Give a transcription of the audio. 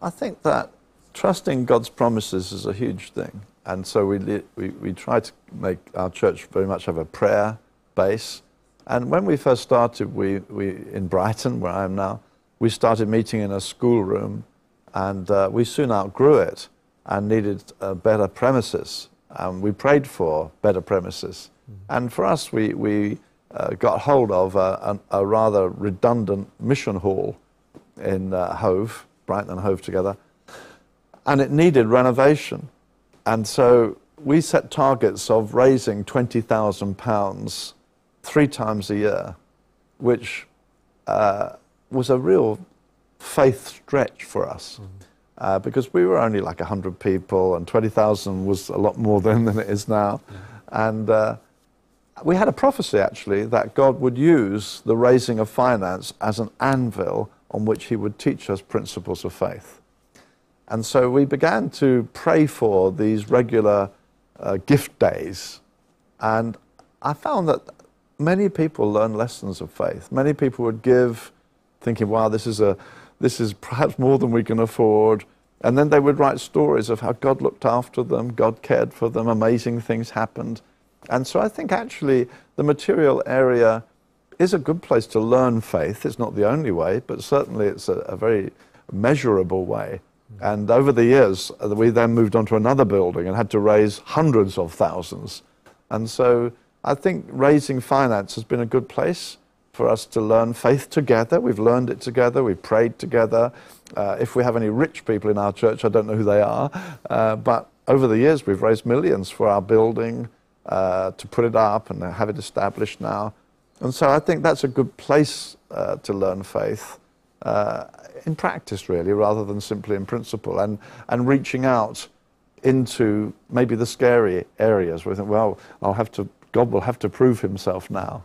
I think that trusting God's promises is a huge thing. And so we try to make our church very much have a prayer base. And when we first started, we in Brighton, where I am now, we started meeting in a schoolroom, and we soon outgrew it and needed better premises. We prayed for better premises. And for us, we got hold of a rather redundant mission hall in Hove, Brighton and Hove together, and it needed renovation. And so we set targets of raising £20,000 3 times a year, which was a real faith stretch for us, because we were only like 100 people, and 20,000 was a lot more then than it is now. And we had a prophecy, actually, that God would use the raising of finance as an anvil on which he would teach us principles of faith. And so we began to pray for these regular gift days. And I found that many people learn lessons of faith. Many people would give thinking, wow, this is perhaps more than we can afford. And then they would write stories of how God looked after them, God cared for them, amazing things happened. And so I think actually the material area is a good place to learn faith. It's not the only way, but certainly it's a very measurable way. And over the years, we then moved on to another building and had to raise hundreds of thousands. And so I think raising finance has been a good place for us to learn faith together. We've learned it together, we've prayed together. If we have any rich people in our church, I don't know who they are, but over the years we've raised millions for our building to put it up and have it established now. And so I think that's a good place to learn faith. In practice, really, rather than simply in principle, and reaching out into maybe the scary areas where we think, well, God will have to prove himself now.